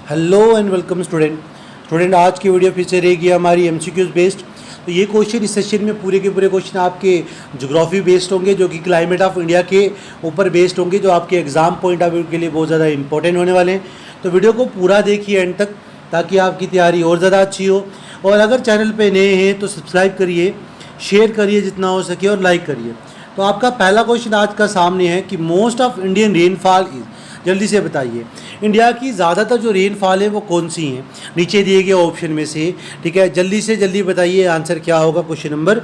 Hello and welcome student आज की video फिर से रहेगी हमारी एमसीक्यूज बेस्ड। तो ये क्वेश्चन इस सेशन में पूरे के पूरे क्वेश्चन आपके ज्योग्राफी बेस्ड होंगे, जो कि क्लाइमेट ऑफ इंडिया के ऊपर बेस्ड होंगे, जो आपके एग्जाम पॉइंट ऑफ व्यू के लिए बहुत ज़्यादा इंपॉर्टेंट होने वाले हैं। तो वीडियो को पूरा देखिए एंड तक, ताकि आपकी तैयारी और ज़्यादा अच्छी हो। और अगर चैनल पर नए हैं तो सब्सक्राइब करिए, शेयर करिए जितना हो सके, और लाइक करिए। तो आपका पहला क्वेश्चन आज का सामने है कि most of Indian rainfall is, जल्दी से बताइए इंडिया की ज़्यादातर जो रेनफॉल है वो कौन सी हैं, नीचे दिए गए ऑप्शन में से। ठीक है, जल्दी से जल्दी बताइए आंसर क्या होगा क्वेश्चन नंबर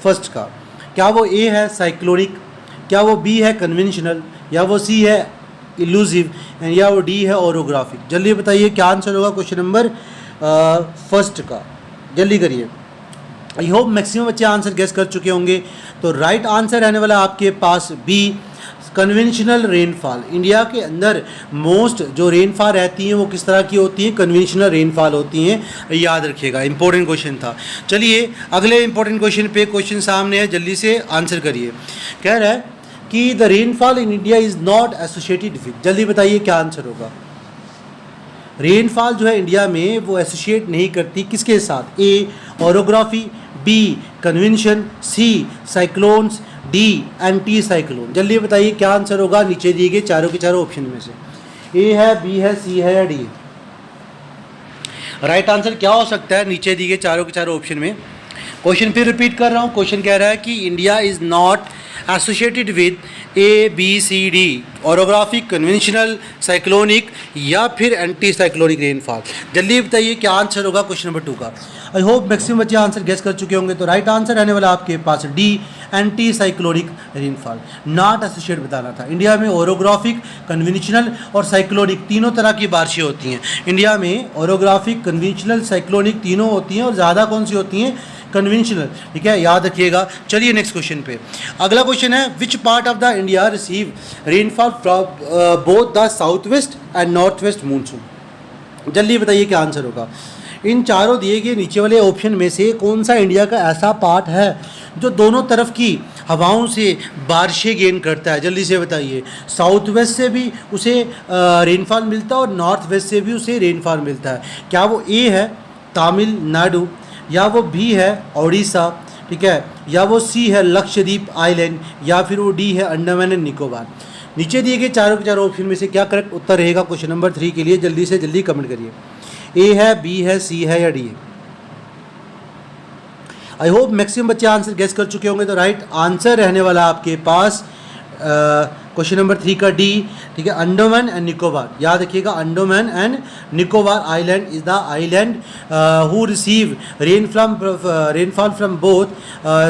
फर्स्ट का। क्या वो ए है साइक्लोनिक, क्या वो बी है कन्वेंशनल, या वो सी है इल्यूसिव, या वो डी है ओरोग्राफिक। जल्दी बताइए क्या आंसर होगा क्वेश्चन नंबर फर्स्ट का, जल्दी करिए। आई होप मैक्सिमम बच्चे आंसर गेस कर चुके होंगे। तो राइट आंसर रहने वाला आपके पास बी, कन्वेंशनल रेनफॉल। इंडिया के अंदर मोस्ट जो रेनफॉल रहती हैं वो किस तरह की होती हैं, कन्वेंशनल रेनफॉल होती हैं, याद रखिएगा। इंपॉर्टेंट क्वेश्चन था। चलिए अगले इंपॉर्टेंट क्वेश्चन पे क्वेश्चन सामने है, जल्दी से आंसर करिए। कह रहा है कि the rainfall in India is not associated with, जल्दी बताइए क्या आंसर होगा। रेनफॉल जो है इंडिया में वो एसोसिएट नहीं करती किसके साथ, ए ओरोग्राफी, बी कन्वेंशन, सी साइक्लोन्स, डी एंटी साइक्लोन। जल्दी बताइए क्या आंसर होगा नीचे दिए गए चारों के चारों ऑप्शन में से। ए है, बी है, सी है या डी है। राइट आंसर क्या हो सकता है नीचे दिए गए चारों के चारों ऑप्शन में। क्वेश्चन फिर रिपीट कर रहा हूँ। क्वेश्चन कह रहा है कि India is not associated with A B C D, orographic, conventional, cyclonic, या फिर एंटी साइक्लोनिक रेनफॉल। जल्दी बताइए क्या आंसर होगा क्वेश्चन नंबर 2 का। आई होप मैक्सिमम बच्चे आंसर गेस कर चुके होंगे। तो राइट आंसर रहने वाला आपके पास D, anti cyclonic rainfall. Not associate बताना था। इंडिया में ओरोग्राफिक, कन्वेंशनल और साइक्लोनिक तीनों तरह की बारिशें होती हैं। इंडिया में ओरोग्राफिक, कन्वेंशनल, साइक्लोनिक तीनों होती हैं, और ज़्यादा कौन सी होती हैं, कन्वेंशनल। ठीक है, याद रखिएगा। चलिए नेक्स्ट क्वेश्चन पे। अगला क्वेश्चन है which part of the India receive rainfall from both the south waste and north west monsoon. जल्दी बताइए क्या आंसर होगा। इन चारों दिए गए नीचे वाले ऑप्शन में से कौन सा इंडिया का ऐसा पार्ट है जो दोनों तरफ की हवाओं से बारिशें गेन करता है। जल्दी से बताइए। साउथ वेस्ट से भी उसे रेनफॉल मिलता है और नॉर्थ वेस्ट से भी उसे रेनफॉल मिलता है। क्या वो ए है तमिलनाडु, या वो बी है उड़ीसा, ठीक है, या वो सी है लक्षद्वीप आइलैंड, या फिर वो डी है अंडमान एंड निकोबार। नीचे दिए गए चारों के चारों ऑप्शन में से क्या करेक्ट उत्तर रहेगा क्वेश्चन नंबर 3 के लिए। जल्दी से जल्दी कमेंट करिए। ए है, बी है, सी है या डी है। आई होप मैक्सिमम बच्चे आंसर गेस कर चुके होंगे। तो राइट आंसर रहने वाला आपके पास क्वेश्चन नंबर 3 का डी, ठीक है, अंडमान एंड निकोबार। याद रखिएगा, Andaman and Nicobar island is the island who receive rainfall from both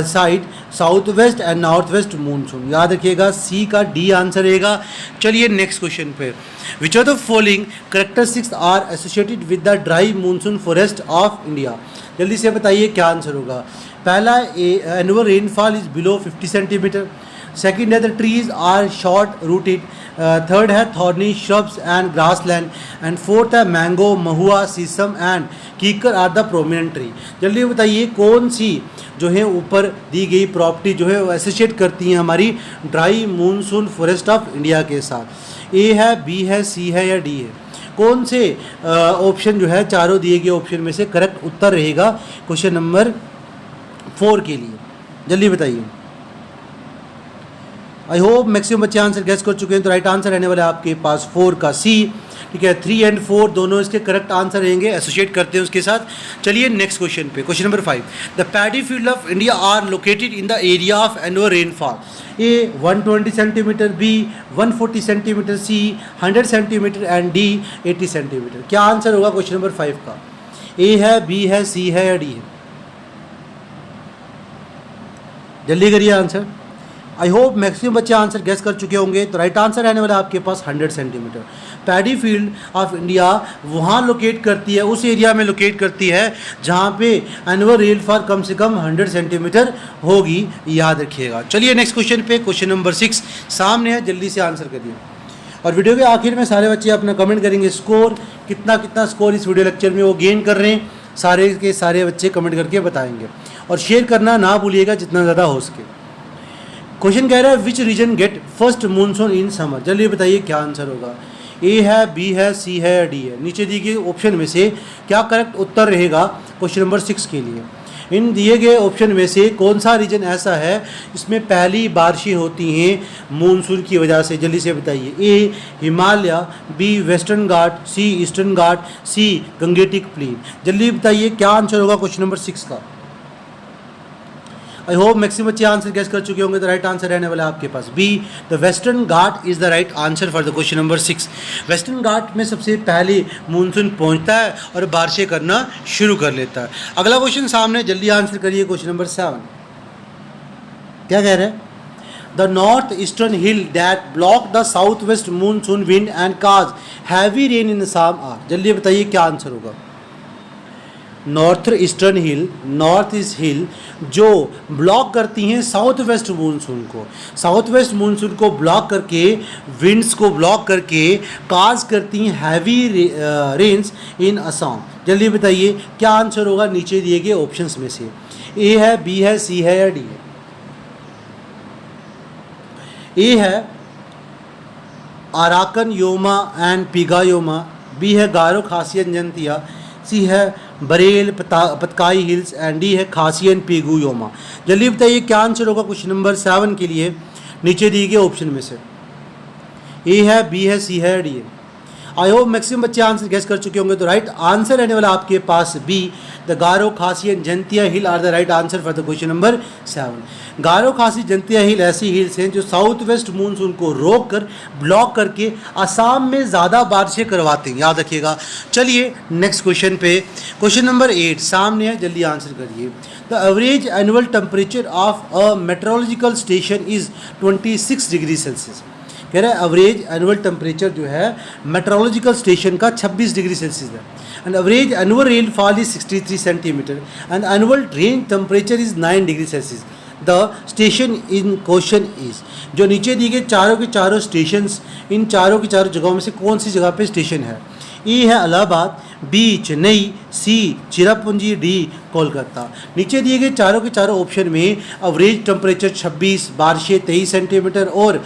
side, south west and north west monsoon. याद रखिएगा, सी का डी आंसर रहेगा। चलिए नेक्स्ट क्वेश्चन पे। Which are the following characteristics are associated with the dry monsoon forest of India. जल्दी से बताइए क्या आंसर होगा। पहला annual rainfall is below 50 centimetre. Second है the trees are short rooted. Third है thorny shrubs and grassland. And fourth है mango, mahua, shisham and kikar are the prominent tree. जल्दी बताइए कौन सी जो है ऊपर दी गई प्रॉपर्टी जो है वो एसोसिएट करती हैं हमारी dry monsoon forest of India के साथ। ए है, बी है, सी है या डी है। कौन से ऑप्शन जो है चारों दिए गए ऑप्शन में से करेक्ट उत्तर रहेगा क्वेश्चन नंबर 4 के लिए। जल्दी बताइए। आई होप मैक्सिमम बच्चे आंसर गेस कर चुके हैं। तो राइट आंसर रहने वाला आपके पास 4 का सी, ठीक है। 3 एंड 4 दोनों इसके करेक्ट आंसर रहेंगे, एसोसिएट करते हैं उसके साथ। चलिए नेक्स्ट क्वेश्चन पे। Question number 5। The paddy field of India are located in the area of annual rainfall. A 120 centimetre, B 140 centimetre, C 100 centimetre and D 80 centimetre. क्या आंसर होगा क्वेश्चन नंबर 5 का। ए है, बी है, सी है या डी है। जल्दी करिए आंसर। आई होप मैक्सिमम बच्चे आंसर गेस कर चुके होंगे। तो राइट आंसर रहने वाला आपके पास 100 centimetre. Paddy field of India वहाँ लोकेट करती है, उस एरिया में लोकेट करती है जहाँ पे एनुअल रेनफॉल कम से कम 100 सेंटीमीटर होगी, याद रखिएगा। चलिए नेक्स्ट क्वेश्चन पे। क्वेश्चन नंबर 6 सामने है, जल्दी से आंसर करिए। और वीडियो के आखिर में सारे बच्चे अपना कमेंट करेंगे स्कोर कितना स्कोर इस वीडियो लेक्चर में वो गेन कर रहे हैं। सारे के सारे बच्चे कमेंट करके बताएंगे, और शेयर करना ना भूलिएगा जितना ज़्यादा हो सके। क्वेश्चन कह रहा है which region get first monsoon in summer. जल्दी बताइए क्या आंसर होगा। ए है, बी है, सी है या डी है? नीचे दिए गए ऑप्शन में से क्या करेक्ट उत्तर रहेगा क्वेश्चन नंबर 6 के लिए? इन दिए गए ऑप्शन में से कौन सा रीजन ऐसा है इसमें पहली बारिशें होती हैं मानसून की वजह से? जल्दी से बताइए। ए हिमालय, बी वेस्टर्न घाट, सी ईस्टर्न घाट, सी गंगेटिक प्लेन। जल्दी बताइए क्या आंसर होगा क्वेश्चन नंबर 6 का? आई होप मैक्सिमम बच्चे आंसर गेस कर चुके होंगे। तो राइट आंसर रहने वाला है आपके पास B, the western Ghat is the right answer for the question number 6। Western Ghat में सबसे पहले मानसून पहुंचता है और बारिशें करना शुरू कर लेता है। अगला क्वेश्चन सामने, जल्दी आंसर करिए क्वेश्चन नंबर 7। क्या कह रहे हैं? The north eastern hill that block the south west monsoon wind and cause heavy rain in Assam are. जल्दी बताइए क्या आंसर होगा? North eastern hill, north east hill जो ब्लॉक करती हैं साउथ वेस्ट मानसून को, साउथ वेस्ट मानसून को block करके, विंड्स को ब्लॉक करके काज करती हैं हैवी रेन्स इन असम। जल्दी बताइए क्या आंसर होगा नीचे दिए गए ऑप्शंस में से? ए है, बी है, सी है या डी है? ए है अराकन योमा एंड पिगा योमा, बी है गारो खासी जंतिया, सी है Barail Patkai hills and D है खासी एंड पीगू योमा। जल्दी बताइए क्या आंसर होगा क्वेश्चन नंबर 7 के लिए नीचे दिए गए ऑप्शन में से? ए है, बी है, सी है, डी है? आई होप मैक्सिमम बच्चे आंसर गेस कर चुके होंगे। तो राइट आंसर रहने वाला आपके पास B, the Garo Khasi and Jaintia hill are the right answer for the question number 7। Garo Khasi Jaintia हिल ऐसी हिल्स हैं जो साउथ वेस्ट मानसून को रोक कर, ब्लॉक करके असम में ज़्यादा बारिशें करवाते हैं, याद रखिएगा। चलिए नेक्स्ट क्वेश्चन पे, क्वेश्चन नंबर 8 सामने है, जल्दी आंसर करिए। The average annual temperature of a meteorological station is 26 degree Celsius. कह रहा है एवरेज एनुअल टेम्परेचर जो है मेट्रोलॉजिकल स्टेशन का 26 डिग्री सेल्सियस है। And average annual rainfall is 63 centimetre and annual rain temperature is 9 degree Celsius. The station in question is, जो नीचे दिए गए चारों के चारों स्टेशंस, इन चारों की चारों जगहों में से कौन सी जगह पे स्टेशन है? ए है इलाहाबाद, बी चेन्नई, सी चिरापुंजी, डी कोलकाता। नीचे दिए गए चारों के चारों ऑप्शन में एवरेज टेम्परेचर 26, बारिशें 23 सेंटीमीटर और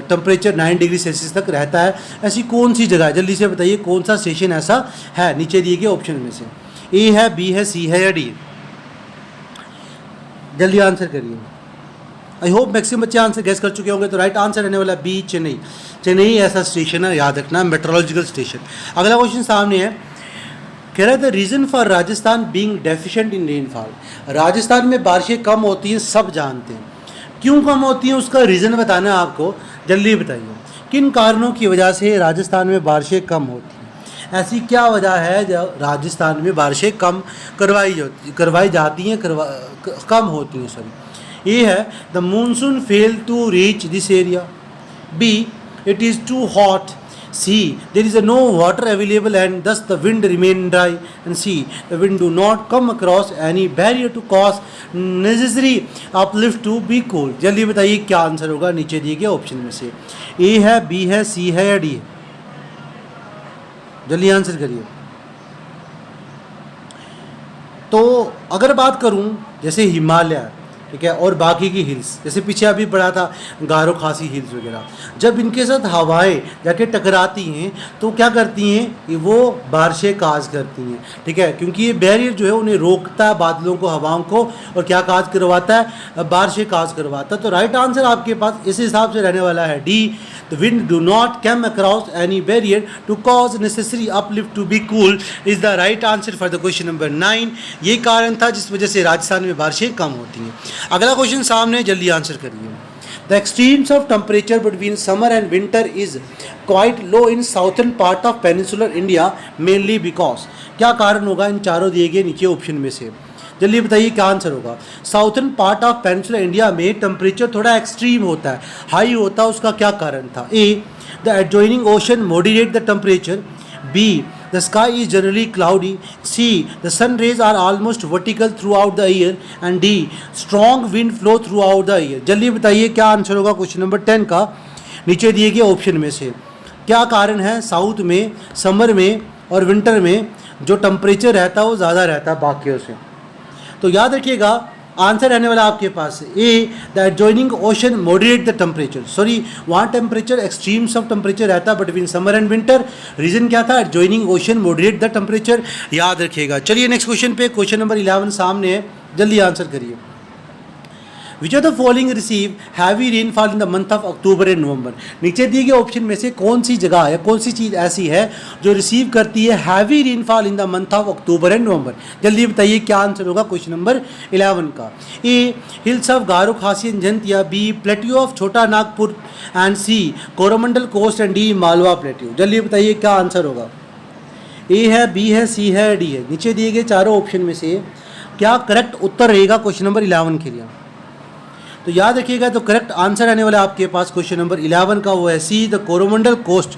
टेम्परेचर 9 डिग्री सेल्सियस तक रहता है। ऐसी कौन सी जगह है? जल्दी से बताइए कौन सा स्टेशन ऐसा है नीचे दिए गए ऑप्शन में से? ए है, बी है, सी है या डी? जल्दी आंसर करिए। आई होप मैक्सिमम बच्चे आंसर गेस कर चुके होंगे। तो राइट आंसर रहने वाला बी चेन्नई। चेन्नई ऐसा स्टेशन है, याद रखना, मेट्रोलॉजिकल स्टेशन। अगला क्वेश्चन सामने है, कह रहा है the reason for Rajasthan being deficient in rainfall. Rajasthan में बारिशें कम होती हैं, सब जानते हैं। क्यों कम होती हैं उसका रीज़न बताना है आपको। जल्दी बताइए किन कारणों की वजह से राजस्थान में बारिशें कम होती हैं? ऐसी क्या वजह है जब राजस्थान में बारिशें कम करवाई जाती हैं, कम होती हैं, सॉरी। ए है the monsoon fail to reach this area, B it is too hot, C there is no water available and thus the wind remain dry, and C the wind do not come across any barrier to cause necessary uplift to be cool. जल्दी बताइए क्या answer होगा नीचे दिए गए option में से? ए है, बी है, सी है या डी है? जल्दी आंसर करिए। तो अगर बात करूं जैसे हिमालय, ठीक है, और बाकी की हिल्स, जैसे पीछे अभी पढ़ा था गारो खासी हिल्स वगैरह, जब इनके साथ हवाएं जाके टकराती हैं तो क्या करती हैं कि वो बारिशें काज करती हैं, ठीक है, क्योंकि ये बैरियर जो है उन्हें रोकता है, बादलों को, हवाओं को, और क्या काज करवाता है? बारिशें काज करवाता है। तो राइट आंसर आपके पास इस हिसाब से रहने वाला है D, the wind do not come across any barrier to cause necessary uplift to be cool is the right answer for the question number 9। ये कारण था जिस वजह से राजस्थान में बारिशें कम होती हैं। अगला क्वेश्चन सामने, जल्दी आंसर करिए। The extremes of temperature between summer and winter is quite low in southern part of peninsular India mainly because. क्या कारण होगा इन चारों दिए गए नीचे ऑप्शन में से? जल्दी बताइए क्या आंसर होगा। Southern part of peninsular India में टेम्परेचर थोड़ा एक्सट्रीम होता है, हाई होता है, उसका क्या कारण था? A the adjoining ocean moderate the temperature, B the sky is generally cloudy, C the sun rays are almost vertical throughout the year, and D strong wind flow throughout the year। जल्दी बताइए क्या answer होगा question number 10 का नीचे दिए गए option में से? क्या कारण है साउथ में समर में और विंटर में जो टेम्परेचर रहता है वो ज़्यादा रहता है बाकियों से? तो याद रखिएगा आंसर रहने वाला आपके पास A, the adjoining ocean moderate the temperature, sorry वहाँ टेम्परेचर एक्सट्रीम्स ऑफ टेम्परेचर रहता है between summer and winter, reason क्या था, adjoining ocean moderate the temperature, याद रखिएगा। चलिए नेक्स्ट क्वेश्चन पे, क्वेश्चन नंबर 11 सामने है, जल्दी आंसर करिए। Which of the following receive heavy rainfall in the month of October and November, नीचे दिए गए ऑप्शन में से कौन सी जगह है, कौन सी चीज़ ऐसी है जो रिसीव करती है heavy rainfall in the month of October and नवंबर, जल्दी बताइए क्या आंसर होगा क्वेश्चन नंबर 11 का। ए, hills of Garo Khasi and Jaintia, B, plateau of Chota Nagpur and C, Coromandel coast and D, Malwa plateau, जल्दी बताइए क्या आंसर होगा। ए है, बी है, सी है, डी है, नीचे दिए गए चारों ऑप्शन में से क्या करेक्ट उत्तर रहेगा क्वेश्चन नंबर 11 के लिए। तो याद रखिएगा, तो करेक्ट आंसर आने वाला आपके पास क्वेश्चन नंबर 11 का वो है C, the Coromandel coast.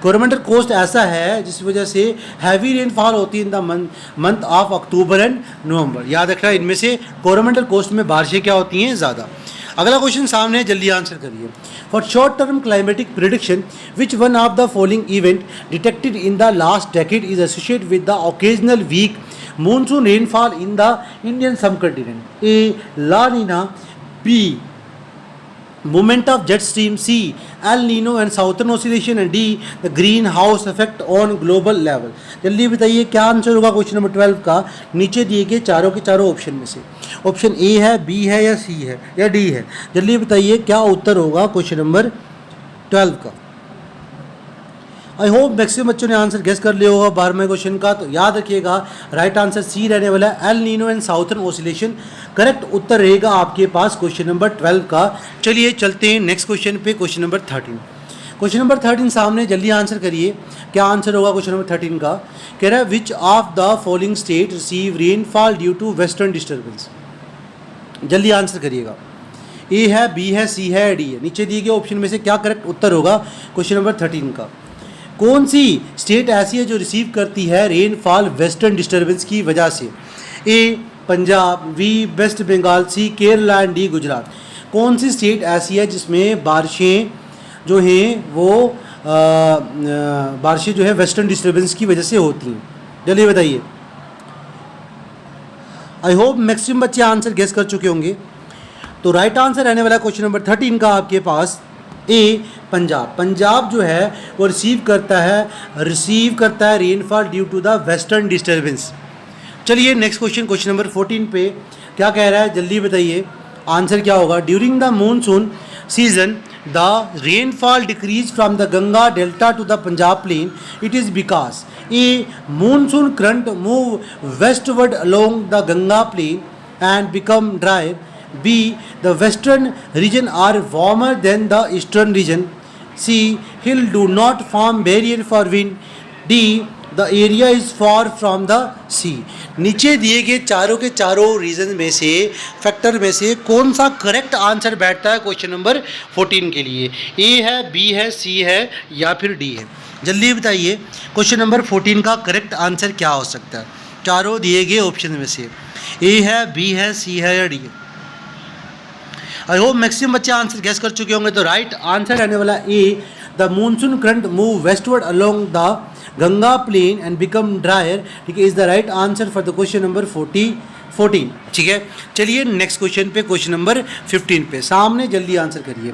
Coromandel coast ऐसा है जिस वजह से हैवी रेनफॉल होती है in the month of October and November, याद रखना इनमें से कोरोमंडल कोस्ट में बारिशें क्या होती हैं, ज़्यादा। अगला क्वेश्चन सामने है, जल्दी आंसर करिए। For short term climatic prediction which one of the following event detected in the last decade is associated with the occasional weak monsoon rainfall in the Indian subcontinent, A, La Nina, B, movement of jet stream, C, El Nino and southern oscillation, and D, the greenhouse effect on global level। जल्दी बताइए क्या answer होगा question number 12 का, नीचे दिए गए चारों के चारों ऑप्शन में से ऑप्शन ए है, बी है या सी है या डी है, जल्दी बताइए क्या उत्तर होगा क्वेश्चन नंबर 12 का। आई होप मैक्सिमम बच्चों ने आंसर गेस कर लिया होगा 12वें क्वेश्चन का। तो याद रखिएगा राइट आंसर सी रहने वाला है, El Nino and southern oscillation, correct उत्तर रहेगा आपके पास क्वेश्चन नंबर 12 का। चलिए चलते हैं नेक्स्ट क्वेश्चन पे, क्वेश्चन नंबर 13। क्वेश्चन नंबर 13 सामने, जल्दी आंसर करिए क्या आंसर होगा क्वेश्चन नंबर 13 का। कह रहा है which of the following state receive rainfall due to western disturbance, जल्दी आंसर करिएगा। ए है, बी है, सी है, डी है, नीचे दिए गए ऑप्शन में से क्या करेक्ट उत्तर होगा क्वेश्चन नंबर 13 का। कौन सी स्टेट ऐसी है जो रिसीव करती है रेनफॉल वेस्टर्न डिस्टर्बेंस की वजह से, A, Punjab, B, west Bengal, C, Kerala and D, Gujarat. कौन सी स्टेट ऐसी है जिसमें बारिशें जो हैं वो बारिशें जो है वेस्टर्न डिस्टर्बेंस की वजह से होती हैं, जल्दी बताइए। आई होप मैक्सिमम बच्चे आंसर गेस कर चुके होंगे। तो राइट आंसर रहने वाला क्वेश्चन नंबर 13 का आपके पास ए, पंजाब। पंजाब जो है वो रिसीव करता है rainfall due to the western disturbance. चलिए नेक्स्ट क्वेश्चन, क्वेश्चन नंबर 14 पे क्या कह रहा है, जल्दी बताइए आंसर क्या होगा। During the monsoon season the rainfall decrease from the Ganga delta to the Punjab plain, it is because A, monsoon current move westward along the Ganga plain and become dry, B, the western region are warmer than the eastern region, C, hill do not form barrier for wind, D, the area is far from the sea। नीचे दिए गए चारों के चारों reason में से, factor में से कौन सा करेक्ट आंसर बैठता है क्वेश्चन नंबर 14 के लिए, ए है, बी है, सी है या फिर डी है, जल्दी बताइए क्वेश्चन नंबर 14 का करेक्ट आंसर क्या हो सकता है चारों दिए गए ऑप्शन में से, ए है, बी है, सी है या डी है। आई होप मैक्सिमम बच्चे आंसर गेस कर चुके होंगे। तो राइट आंसर रहने वाला A, the monsoon current move westward along the Ganga plain and become drier, ठीक है, is the right answer for the question number 14। ठीक है, चलिए नेक्स्ट क्वेश्चन पे, क्वेश्चन नंबर 15 पे सामने, जल्दी आंसर करिए।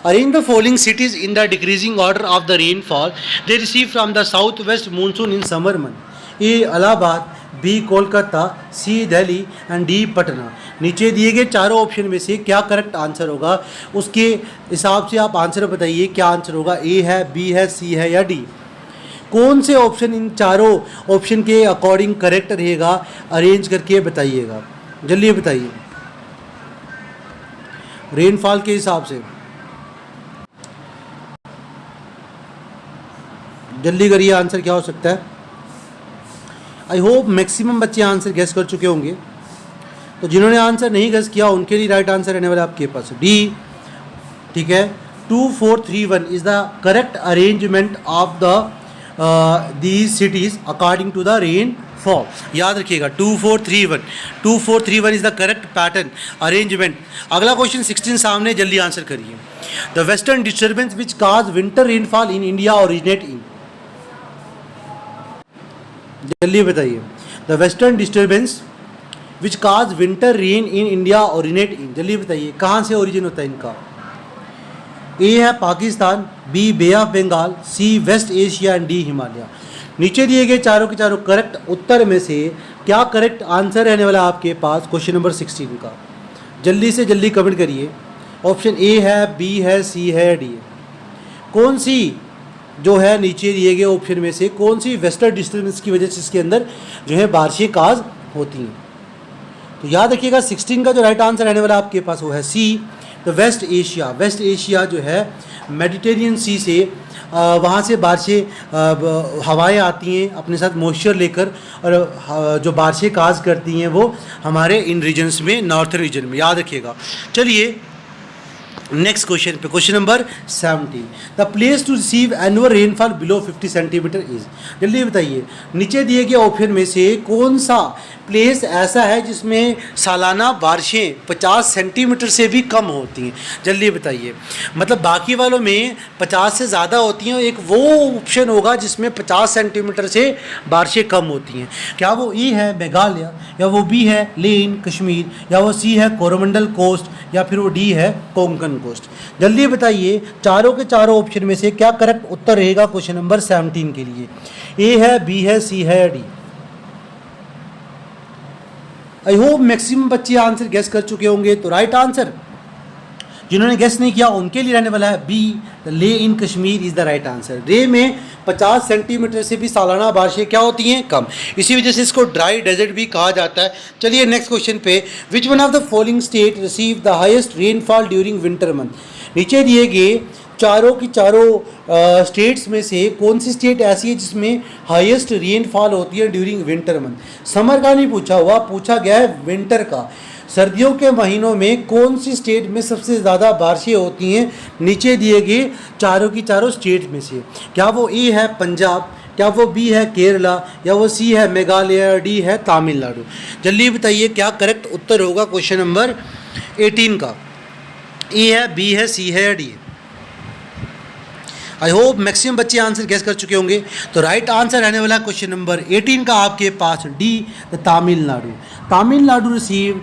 Arrange the following cities in the decreasing order of the rainfall they receive from the south west monsoon in summer month, A, Allahabad, B, Kolkata, C, Delhi and D, Patna. नीचे दिए गए चारों option में से क्या करेक्ट आंसर होगा, उसके हिसाब से आप आंसर बताइए क्या आंसर होगा, ए है, बी है, सी है या डी। कौन से ऑप्शन इन चारों ऑप्शन के अकॉर्डिंग करेक्ट रहेगा, अरेंज करके बताइएगा, जल्दी बताइए रेनफॉल के हिसाब से, जल्दी करिए आंसर क्या हो सकता है। आई होप मैक्सिमम बच्चे आंसर गेस कर चुके होंगे। तो जिन्होंने आंसर नहीं गेस किया उनके लिए राइट आंसर रहने वाला आपके पास डी, ठीक है। 2, 4, 3, 1 is the correct arrangement of the these cities according to the rainfall, याद रखिएगा 2, 4, 3, 1, 2, 4, 3, 1 is the correct pattern arrangement. अगला क्वेश्चन 16 सामने, जल्दी आंसर करिए। The western disturbance which cause winter rainfall in India originate in, जल्दी बताइए। The western disturbance which cause winter rain in India originate in, जल्दी बताइए कहाँ से ओरिजिन होता है इनका। ए है Pakistan, B bay of Bengal, C west Asia and D Himalaya. नीचे दिए गए चारों के चारों करेक्ट उत्तर में से क्या करेक्ट आंसर रहने वाला आपके पास क्वेश्चन नंबर 16 का, जल्दी से जल्दी कमेंट करिए। ऑप्शन ए है, बी है, सी है, डी है। कौन सी जो है नीचे दिए गए ऑप्शन में से कौन सी वेस्टर्न डिस्टर्बेंस की वजह से इसके अंदर जो है बारिशें काज होती हैं। तो याद रखिएगा 16 का जो राइट आंसर रहने वाला आपके पास वो है सी, तो वेस्ट एशिया। वेस्ट एशिया जो है मेडिटेरियन सी से वहाँ से बारिशें हवाएं आती हैं अपने साथ मॉइस्चर लेकर, और जो बारिशें काज करती हैं वो हमारे इन रीजन्स में, नॉर्थर्न रीजन में, याद रखिएगा। चलिए नेक्स्ट क्वेश्चन पे, question number 17, the place to receive annual rainfall below 50 centimetre is, जल्दी बताइए नीचे दिए गए ऑप्शन में से कौन सा प्लेस ऐसा है जिसमें सालाना बारिशें 50 सेंटीमीटर से भी कम होती हैं, जल्दी बताइए। मतलब बाकी वालों में 50 से ज़्यादा होती हैं, एक वो ऑप्शन होगा जिसमें 50 सेंटीमीटर से बारिशें कम होती हैं। क्या वो ई है मेघालय, या वो बी है लेह कश्मीर, या वो सी है कोरोमंडल कोस्ट, या फिर वो डी है कोंकण कोस्ट। जल्दी बताइए चारों के चारों ऑप्शन में से क्या करेक्ट उत्तर रहेगा क्वेश्चन नंबर 17 के लिए। ए है, बी है, सी है, डी। आई होप मैक्सिमम बच्चे आंसर गेस कर चुके होंगे। तो राइट आंसर जिन्होंने गेस नहीं किया उनके लिए रहने वाला है B, Leh in Kashmir is the right answer. Leh में 50 सेंटीमीटर से भी सालाना बारिशें क्या होती हैं, कम। इसी वजह से इसको ड्राई डेजर्ट भी कहा जाता है। चलिए नेक्स्ट क्वेश्चन पे, विच one of the following state receive the highest rainfall during winter month. नीचे दिए गए चारों की चारों स्टेट्स में से कौन सी स्टेट ऐसी है जिसमें हाईएस्ट रेनफॉल होती है ड्यूरिंग विंटर मंथ। समर का नहीं पूछा हुआ, पूछा गया है विंटर का। सर्दियों के महीनों में कौन सी स्टेट में सबसे ज़्यादा बारिशें होती हैं, नीचे दिए गए चारों की चारों स्टेट में से। क्या वो ए है पंजाब, क्या वो बी है केरला, या वो सी है मेघालय, डी है तमिलनाडु। जल्दी बताइए क्या करेक्ट उत्तर होगा क्वेश्चन नंबर 18 का। ए है, बी है, सी है, डी है। आई होप मैक्सिमम बच्चे आंसर गेस कर चुके होंगे। तो राइट आंसर रहने वाला क्वेश्चन नंबर 18 का आपके पास D, the Tamil Nadu. Tamil Nadu receive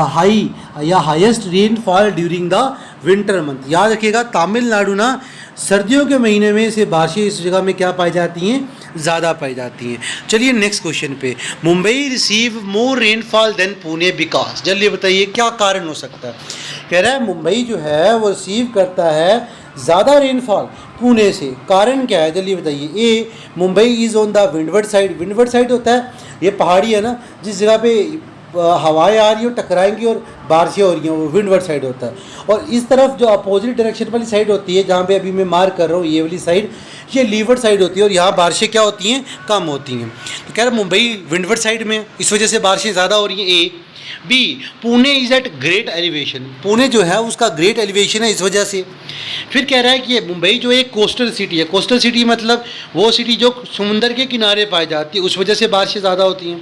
high या highest rainfall during the winter month. याद रखिएगा तमिलनाडु ना सर्दियों के महीने में से बारिशें इस जगह में क्या पाई जाती हैं, ज़्यादा पाई जाती हैं। चलिए नेक्स्ट क्वेश्चन पे, Mumbai receive more rainfall than Pune because. जल्दी बताइए क्या कारण हो सकता है। कह रहा है मुंबई जो है वो रिसीव करता है ज़्यादा रेनफॉल पुणे से, कारण क्या है जल्दी बताइए। A, Mumbai is on the windward side. Windward side होता है ये पहाड़ी है ना, जिस जगह पे हवाएं आ रही हो टकराएंगी और बारिशें हो रही हैं, वो विंडवर्ड साइड होता है। और इस तरफ जो अपोजिट डायरेक्शन वाली साइड होती है, जहाँ पे अभी मैं मार्क कर रहा हूँ ये वाली साइड, ये लीवर्ड साइड होती है और यहाँ बारिशें क्या होती हैं, कम होती हैं। तो कह रहा है मुंबई विंडवर्ड साइड में, इस वजह से बारिशें ज़्यादा हो रही हैं। A, B, Pune is at great elevation. Pune जो है उसका ग्रेट एलिवेशन है इस वजह से। फिर कह रहा है कि ये मुंबई जो एक कोस्टल सिटी है। कोस्टल सिटी मतलब वो सिटी जो समुंदर के किनारे पाई जाती है, उस वजह से बारिशें ज़्यादा होती हैं।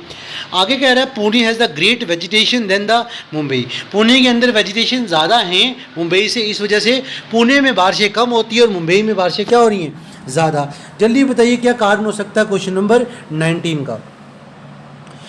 आगे कह रहा है Pune has the great vegetation than the Mumbai. Pune के अंदर वेजिटेशन ज़्यादा हैं मुंबई से, इस वजह से पुणे में बारिशें कम होती है और मुंबई में बारिशें क्या हो रही हैं, ज़्यादा। जल्दी बताइए क्या कारण हो सकता है क्वेश्चन नंबर 19 का।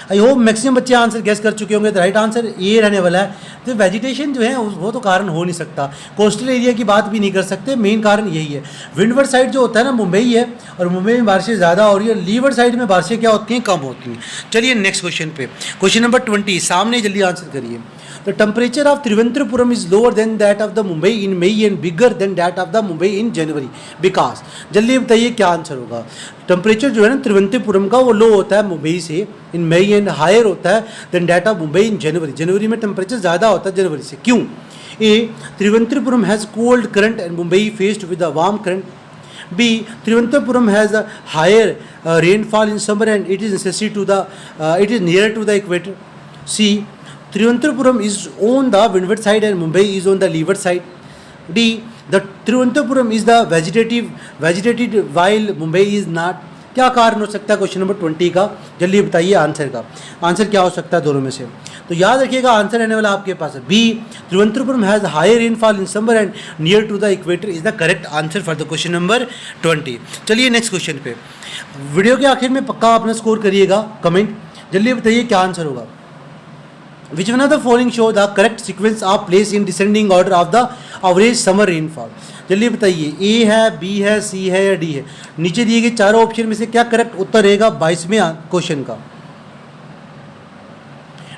आई होप मैक्सिमम बच्चे आंसर गेस कर चुके होंगे। तो राइट आंसर ये रहने वाला है। तो वेजिटेशन जो है वो तो कारण हो नहीं सकता, कोस्टल एरिया की बात भी नहीं कर सकते, मेन कारण यही है। विंडवर्ड साइड जो होता है ना मुंबई है, और मुंबई में बारिशें ज़्यादा हो रही है, लीवर्ड साइड में बारिशें क्या होती हैं, कम होती हैं। चलिए नेक्स्ट क्वेश्चन पे, क्वेश्चन नंबर 20 सामने, जल्दी आंसर करिए। The temperature of Trivandrum is lower than that of the Mumbai in May and bigger than that of the Mumbai in January because। जल्दी बताइए क्या आंसर होगा। टेम्परेचर जो है ना त्रिवेंद्रपुरम का वो लो होता है मुंबई से इन मई एंड हायर होता है than that of Mumbai in January. जनवरी में टेम्परेचर ज़्यादा होता है जनवरी से, क्यों। A, Thiruvananthapuram has cold current and Mumbai faced with a warm current. B, Thiruvananthapuram has a higher rainfall in summer and it is near to the equator. C, Trivandrum is on the windward side and Mumbai is on the leeward side. D, the Trivandrum is the vegetated while Mumbai is not। क्या कारण हो सकता है question number 20 का, जल्दी बताइए answer का। Answer क्या हो सकता है दोनों में से। तो याद रखिएगा आंसर रहने वाला आपके पास है B, Thiruvananthapuram has higher rainfall in summer and near to the equator is the correct answer for the question number 20। चलिए नेक्स्ट क्वेश्चन पे, वीडियो के आखिर में पक्का अपना स्कोर करिएगा कमेंट। जल्दी बताइए क्या आंसर होगा। विच one of the following show the correct sequence of place in descending order of the average summer rainfall. जल्दी बताइए, ए है, बी है, सी है या डी है। नीचे दिए गए चारों ऑप्शन में से क्या करेक्ट उत्तर रहेगा 22वें क्वेश्चन का।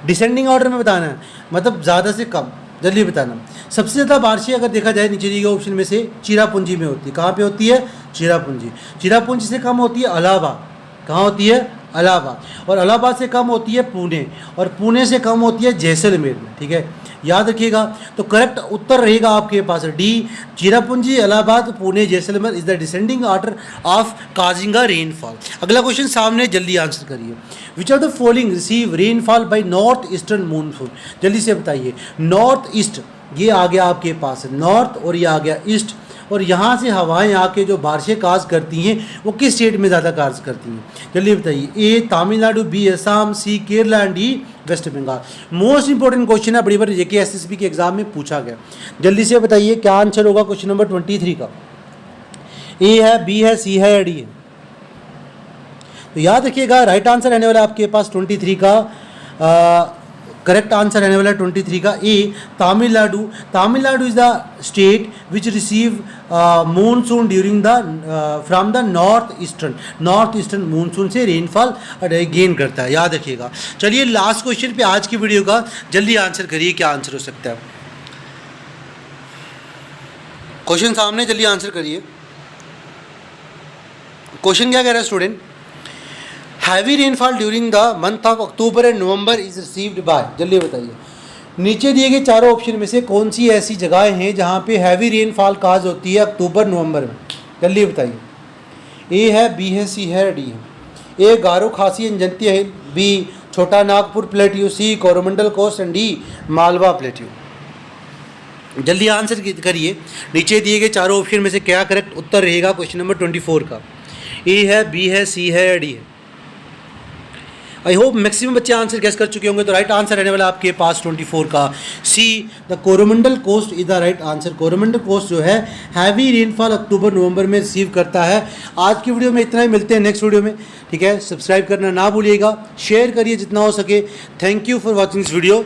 डिसेंडिंग ऑर्डर में बताना है, मतलब ज़्यादा से कम। जल्दी बताना। सबसे ज़्यादा बारिशें अगर देखा जाए नीचे दिए गए ऑप्शन में से चिरापुंजी में होती है। कहाँ पे होती है? चिरापुंजी। चिरापुंजी से कम होती है इलाहाबाद। कहाँ होती है? इलाहाबाद। और इलाहाबाद से कम होती है पुणे, और पुणे से कम होती है जैसलमेर में। ठीक है, याद रखिएगा। तो करेक्ट उत्तर रहेगा आपके पास D, Cherrapunji, Allahabad, Pune, Jaisalmer is the descending order of causing a rainfall. अगला क्वेश्चन सामने, जल्दी आंसर करिए। Which of the following receive rainfall by north eastern monsoon. जल्दी से बताइए। नॉर्थ ईस्ट ये आ गया आपके पास नॉर्थ, और ये आ गया ईस्ट, और यहाँ से हवाएं आके जो बारिशें काज करती हैं वो किस स्टेट में ज़्यादा काज करती हैं? जल्दी बताइए। A Tamil Nadu, B Assam, C Kerala and D west Bengal. Most important question है, बड़ी बार जेके एसएसबी के एग्जाम में पूछा गया। जल्दी से बताइए क्या आंसर होगा क्वेश्चन नंबर 23 का। ए है, बी है, सी है या डी है? तो याद रखिएगा, राइट आंसर रहने वाला आपके पास 23 का। करेक्ट आंसर रहने वाला 23 का A Tamil Nadu. Tamil Nadu is the state which receive monsoon during the from the north eastern monsoon से रेनफॉल गेन करता है, याद रखिएगा। चलिए लास्ट क्वेश्चन पे आज की वीडियो का, जल्दी आंसर करिए क्या आंसर हो सकता है। क्वेश्चन सामने, जल्दी आंसर करिए। क्वेश्चन क्या कह रहा है student? Heavy rainfall during the month of October and November is received by. जल्दी बताइए। नीचे दिए गए चारों ऑप्शन में से कौन सी ऐसी जगहें हैं जहां पे हैवी रेनफॉल काज होती है अक्टूबर नवंबर में? जल्दी बताइए। ए है, बी है, सी है, डी है। ए गारो Khasi and Jaintia hill, B Chota Nagpur plateau, C Coromandel coast and D Malwa plateau. जल्दी आंसर करिए। नीचे दिए गए चारों ऑप्शन में से क्या करेक्ट उत्तर रहेगा क्वेश्चन नंबर 24 का? ए है, बी है, सी है या डी है? आई होप मैक्सिमम बच्चे आंसर गेस कर चुके होंगे। तो राइट आंसर रहने वाला आपके पास 24 का C, the Coromandel coast is the right answer. Coromandel coast जो है हैवी रेनफॉल अक्टूबर नवंबर में रिसीव करता है। आज की वीडियो में इतना ही, मिलते हैं नेक्स्ट वीडियो में। ठीक है, सब्सक्राइब करना ना भूलिएगा, शेयर करिए जितना हो सके। Thank you for watching this video.